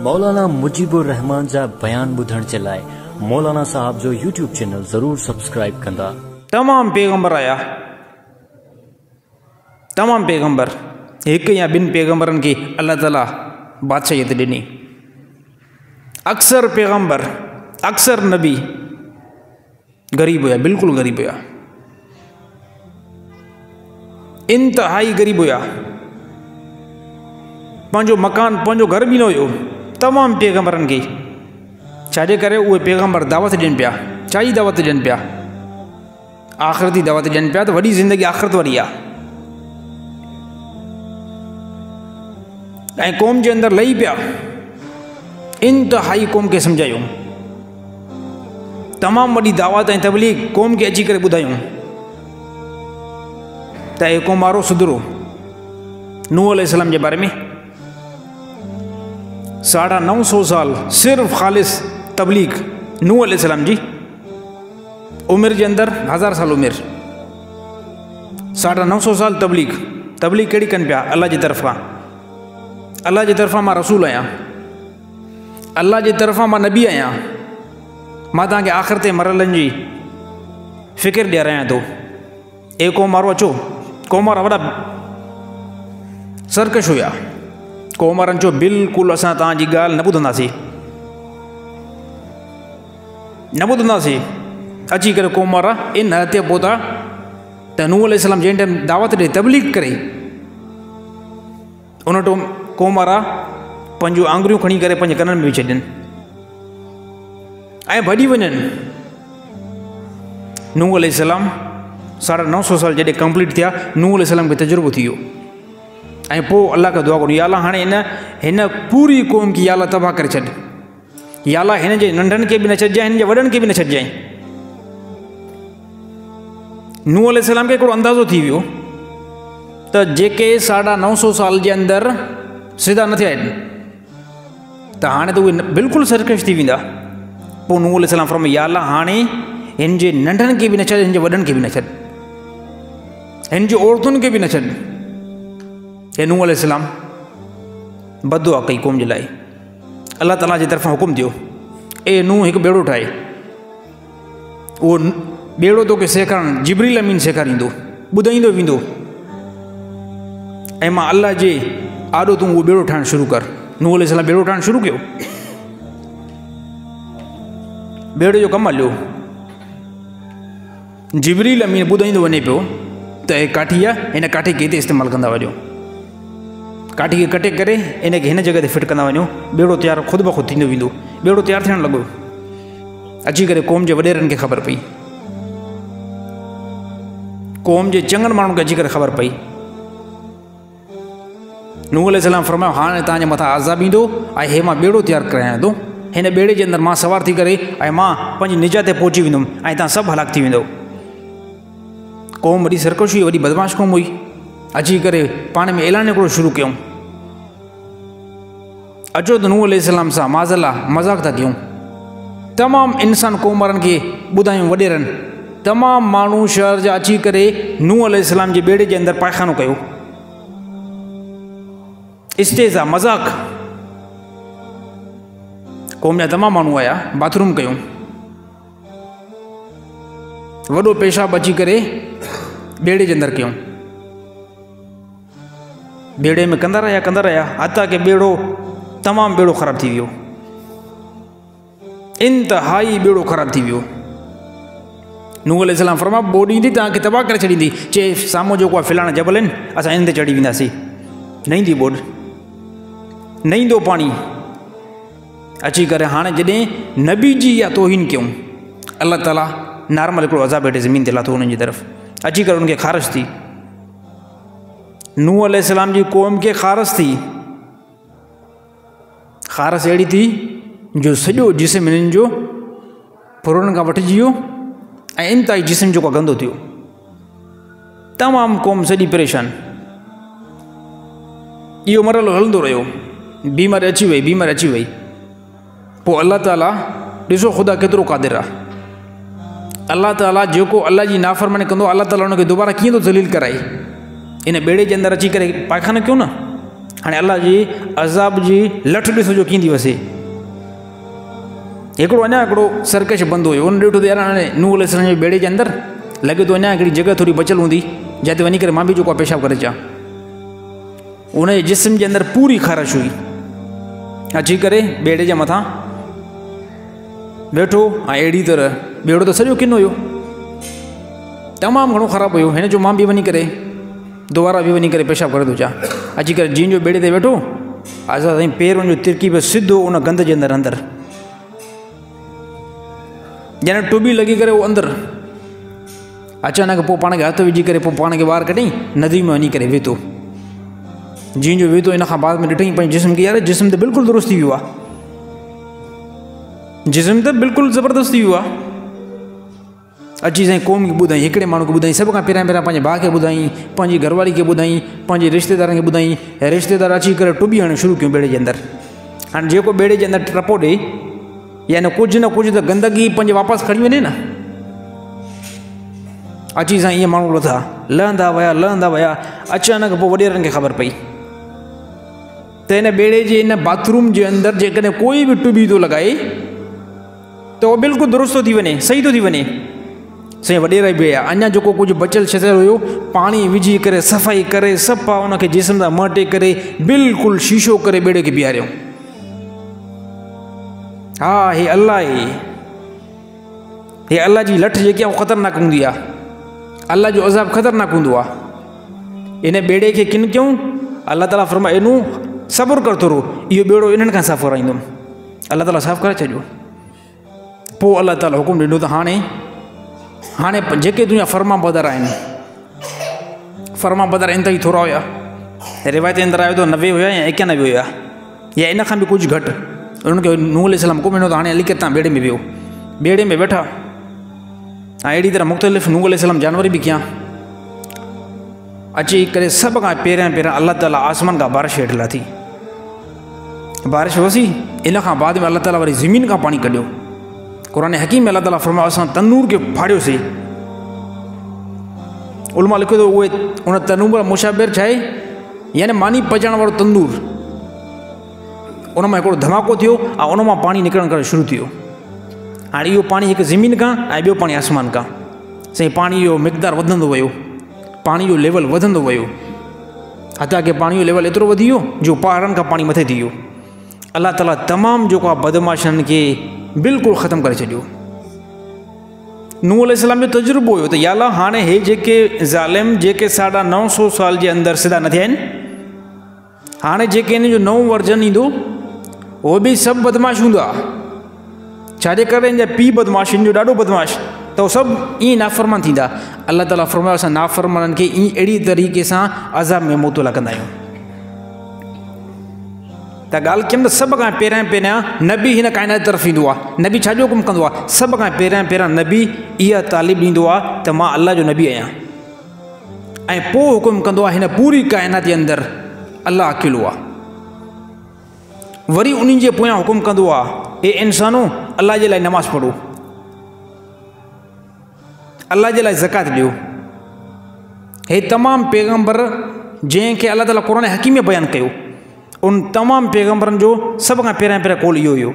मौलाना मुजीबुर रहमान जा बयान बुधण जे लाइ मौलाना साहब जो यूट्यूब चैनल जरूर सब्सक्राइब कंदा। तमाम पैगंबर आया, तमाम पैगंबर एक या बिन पैगंबरन की अल्लाह ताला बादशाहियत ॾिनी। अक्सर पैगंबर अक्सर नबी गरीब हुआ, बिल्कुल गरीब हुआ, इंतहाई गरीब हुआ। पंहिंजो मकान पंहिंजो घर भी न हुयो तमाम पैगंबरन की। छाजे करे उहे पैगंबर दावत ॾियनि पिया, छा जी दावत ॾियनि पिया? आख़िरती दावत ॾियनि पिया। तो वॾी ज़िंदगी आख़िरत वारी आहे। ऐं क़ौम जे अंदरि लही पिया, इंतहाई क़ौम खे सम्झायूं, तमाम वॾी दावत ऐं तबलीग क़ौम खे अची करे ॿुधायूं त हे क़ौम वारो सुधरो। नूह अलैहिस्सलाम जे बारे में 950 साल सिर्फ़ ख़ालिस तबलीग नूह अलैहिस्सलाम जी उमिरि जे अंदरि 1000 साल उमिरि, 950 साल तबलीग। तबलीग कहिड़ी कनि पिया? अल्लाह जी तरफ़ां, अल्लाह जी तरफ़ां मां रसूल आहियां, अल्लाह जी तरफ़ां मां नबी आहियां, मां तव्हांखे आख़िरते मरहलनि जी फ़िकिर ॾियारायां थो। ए क़ौम वारो अचो। क़ौम वारा वॾा सरकश हुया। क़ौम वारनि चयो बिल्कुलु असां तव्हांजी ॻाल्हि न ॿुधंदासीं, न ॿुधंदासीं। अची करे क़ौम वारा इन हद ते पहुता त नूह अलैहिस्सलाम जंहिं टाइम दावत ॾे तबलीग करे, उन टाइम क़ौम वारा पंहिंजूं आङुरियूं खणी करे पंहिंजे कननि में विझी छॾनि ऐं भॼी वञनि। नूह अलैहिस्सलाम 950 साल जॾहिं कंप्लीट थिया, नूह अलैहिस्सलाम खे तजुर्बो थी वियो। ऐं पोइ अल्लाह खे दुआ करो, या अल्लाह हाणे हिन पूरी क़ौम खे या अल्लाह तबाह करे छॾ, या अल्लाह हिन जे नंढनि खे बि न छॾिजांइ, हिन जे वॾनि खे बि न छॾिजांइ। नूह अलैहिस्सलाम खे हिकिड़ो अंदाज़ो थी वियो त जेके 950 साल जे अंदरि सिधा न थिया आहिनि त हाणे त उहे बिल्कुलु सरकश थी वेंदा। पोइ नूह अलैहिस्सलाम फरमायो, या अल्लाह हाणे हिन जे नंढनि खे बि न छॾ, हिन जे वॾनि खे बि न छॾ, हिन जी औरतुनि खे बि न छॾ। हे नूह अलैहिस्सलाम बददुआ कई क़ौम जे लाइ। अल्लाह ताला जी तरफ़ां हुकुम दियो, ए नूह हिकु ॿेड़ो ठाहे। उहो ॿेड़ो तोखे सेखारणु जिब्रील अमीन सेखारींदो, ॿुधाईंदो वेंदो, ऐं मां अल्लाह जे आॾो तूं उहो ॿेड़ो ठाहिणु शुरू कर। नूह अलैहिस्सलाम ॿेड़ो ठाहिणु शुरू कयो। ॿेड़े जो कमु हलियो। जिब्रील अमीन ॿुधाईंदो वञे पियो त हे काठी आहे, हिन काठी खे हिते इस्तेमालु कंदा वञो, काठी खे कटे करे इन खे हिन जॻह ते फिट कंदा वञो। ॿेड़ो तयारु ख़ुदि ब ख़ुदि थींदो वेंदो। ॿेड़ो तयारु थियणु लॻो। अची करे क़ौम जे वॾेरनि खे ख़बर पई, क़ौम जे चङनि माण्हुनि खे अची करे ख़बर पई। नूह अलैहिस्सलाम फरमायो, हाणे तव्हांजे मथां अज़ाब ईंदो ऐं हे मां ॿेड़ो तयारु करायां थो। हिन ॿेड़े जे अंदरि मां सवार थी करे ऐं मां पंहिंजी निजात ते पहुची वेंदुमि ऐं तव्हां सभु हलाक थी वेंदो। क़ौम वॾी सरकश हुई, वॾी बदमाश क़ौम हुई। अची करे पाण में ऐलान हिकिड़ो शुरू कयूं, अचो त नूह अलैहिस्सलाम सां माज़ल्ला मज़ाक़ था कयूं। तमामु इंसान क़ौम वारनि खे ॿुधायूं, वॾेरनि तमामु माण्हू शहर जा अची करे नूह अलैहिस्सलाम जे ॿेड़े जे अंदरि पायखानो कयो। इस्तेज़ा मज़ाक़। क़ौम जा तमामु माण्हू आया, बाथरूम कयूं, वॾो पेशाब अची करे ॿेड़े जे अंदरि कयूं। ॿेड़े में कंदा रहिया हता के ॿेड़ो तमामु ॿेड़ो ख़राबु थी वियो, इंतहाई ॿेड़ो ख़राबु थी वियो। नूह अलैहिस्सलाम फरमायो, ॿोॾ ईंदी तव्हांखे तबाह करे छॾींदी। चए साम्हूं जेको आहे फिलाणा जबल आहिनि, असां इन ते चढ़ी वेंदासीं। न ईंदी ॿोॾ, न ईंदो पाणी। अची करे हाणे जॾहिं नबी जी या तौहीन कयूं, अल्लाह ताला नॉर्मल हिकिड़ो अज़ाब हेठि ज़मीन ते लाथो उन्हनि जी तरफ़। अची करे उनखे ख़ारिश थी। नूह अलैहिस्सलाम जी क़ौम खे ख़ारिश थी। ख़ारिश अहिड़ी थी जो सॼो जिस्म हिननि जो फुरनि खां वठिजी वियो ऐं इंतिहाई जिस्म जेको गंदो थियो। तमामु क़ौम सॼी परेशान। इहो मरहलो हलंदो रहियो। बीमारी अची वई। पोइ अल्लाह ताला ॾिसो ख़ुदा केतिरो क़ादिर आहे। अल्लाह ताला जेको अल्लाह जी नाफ़रमानी कंदो, अल्लाह ताला हुनखे दुबारा कीअं थो ज़लील कराए। इन ॿेड़े जे अंदरि अची करे पायखानो कयूं न, हाणे अल्लाह जी अज़ाब जी लठ ॾिसो जो कींदी वसे। हिकिड़ो अञा हिकिड़ो सर्कश बंदि हुयो, उन ॾिठो त यार हाणे नूह अलैहिस्सलाम जे बेड़े जे अंदरि लॻे थो अञा हिकिड़ी जॻह थोरी बचियलु हूंदी जिते वञी करे मां बि जेको आहे पेशाब करे अचां। उन जे जिस्म जे अंदरि पूरी ख़ारिश हुई। अची करे बेड़े जे मथां वेठो ऐं अहिड़ी तरह बेड़ो त सॼो किनो हुयो, तमामु घणो ख़राबु हुयो। हिन जो मां बि वञी करे दोबारा बि वञी करे पेशाब करे थो अचां। अची करे जीन जो बेड़े ते वेठो, असां साईं पेरनि जो तिरकी पियो सिधो उन गंद जे अंदरि ॼण टुॿी लॻी करे उहो अंदरि अचानक पोइ पाण खे हथु विझी करे पोइ पाण खे ॿाहिरि कढई नदी में वञी करे वेतो। जीअं जो वेतो इन खां बाद में ॾिठईं पंहिंजे जिस्म खे, यार जिस्म त बिल्कुलु दुरुस्त थी वियो आहे, जिस्म त बिल्कुलु ज़बरदस्त थी वियो आहे। अची साईं क़ौम खे ॿुधाई, हिकिड़े माण्हू खे ॿुधाई, सभ खां पहिरियां पंहिंजे भाउ खे ॿुधाई, पंहिंजी घरवारी खे ॿुधाई, पंहिंजे रिश्तेदारनि खे ॿुधाई। रिश्तेदार अची करे टुॿी हणणु शुरू कयूं बेड़े जे अंदरि। हाणे जेको बेड़े जे अंदरि टपो ॾे यानी कुझु न कुझु त गंदगी पंहिंजे वापसि खणी वञे न। अची साईं ईअं माण्हू लथा लहंदा विया। अचानक पोइ वॾेरनि खे ख़बर पई त हिन बेड़े जे हिन बाथरूम जे अंदरि जेकॾहिं कोई बि टुॿी थो लॻाए त उहो बिल्कुलु दुरुस्त थो थी वञे, सही थो थी वञे। साईं वॾेरा बि हुया, अञा जेको कुझु बचियलु छॾियलु हुयो पाणी विझी करे सफ़ाई करे सफ़ा उनखे जिस्म सां मटे करे बिल्कुलु शीशो करे बेड़े खे बीहारियो। हा हे अल्लाह आहे, हे अल्लाह जी लठ जेकी आहे उहा ख़तरनाक हूंदी आहे, अल्लाह जो अज़ाब ख़तरनाक हूंदो आहे। इन बेड़े खे किन कयूं, अल्लाह ताला फरमाए एनू सब्र कर थोरो, इहो बेड़ो इन्हनि खां साफ़ु कराईंदुमि। अल्लाह ताला साफ़ु करे छॾियो। पोइ अल्लाह ताला हुकुम ॾिनो त हाणे जेके तुंहिंजा फर्मा बदर आहिनि, फर्मा बदर इंतई थोरा हुया, रिवायत जे अंदरि आयो त 90 हुया या 91 हुया या इन खां बि कुझु घटि। उन्हनि खे नूह अलैहिस्सलाम हुकुम ॾिनो त हाणे हली करे तव्हां बेड़े में वियो। बेड़े में वेठा ऐं अहिड़ी तरह मुख़्तलिफ़ नूह अलैहिस्सलाम जानवर बि कया। अची करे सभ खां पहिरियां अल्लाह ताला आसमान खां बारिश हेठि लाथी, बारिश वसी। इन खां बाद में अल्लाह ताला वरी ज़मीन खां पाणी कढियो। क़ुरान हकीम में अल्लाह ताला फरमायो असां तनूर खे फाड़ियोसीं। उलमा लिखियो त उहे उन तनूर मुशाबिर छा आहे, यानी मानी पचाइण वारो तंदूर, उन मां हिकिड़ो धमाको थियो ऐं उन मां पाणी निकिरणु करे शुरू थियो। हाणे इहो पाणी हिकु ज़मीन खां ऐं ॿियो पाणी आसमान खां। साईं पाणी जो मिक़दारु वधंदो वियो, पाणी जो लेवल वधंदो वियो, हथा की पाणी जो लेवल एतिरो वधी वियो जो पहाड़नि खां पाणी मथे थी वियो। अल्लाह ताला तमामु जेको आहे बदमाशनि खे बिल्कुलु ख़तमु करे छॾियो। नूह अलैहिस्सलाम जो तजुर्बो हुयो त या अल्लाह हाणे हे जेके ज़ालिम जेके 950 साल जे अंदरि सिधा न थिया आहिनि, हाणे जेके इन जो नओं वर्जन ईंदो उहो बि सभु बदमाश हूंदा। छाजे करे इन जा पीउ बदमाश, इन जो ॾाढो बदमाश, त उहे सभु ईअं नाफ़रमान थींदा। अल्लाह ताला फरमायो असां नाफ़रमाननि खे ईअं अहिड़ी तरीक़े सां अज़ाब में मुबतला कंदा आहियूं। त ॻाल्हि कयमि त सभ खां पहिरियां नबी हिन काइनात तरफ़ ईंदो आहे। नबी छाजो हुकुम कंदो आहे? सभ खां पहिरियां नबी इहा तालीम ॾींदो आहे त मां अल्लाह जो नबी आहियां, ऐं पोइ हुकुम कंदो आहे हिन पूरी काइनात जे अंदरि अल्लाह अकेलो आहे। वरी उन्हनि जे पोयां हुकुम कंदो आहे हे इंसानो अल्लाह जे लाइ नमाज़ पढ़ो, अल्लाह जे लाइ ज़कात ॾियो। हे तमामु पैगंबर जंहिंखे अल्लाह ताला क़ुरान हकीम में बयानु कयो, उन तमामु पैगंबरनि जो सभ खां पहिरियां कौल इहो हुयो।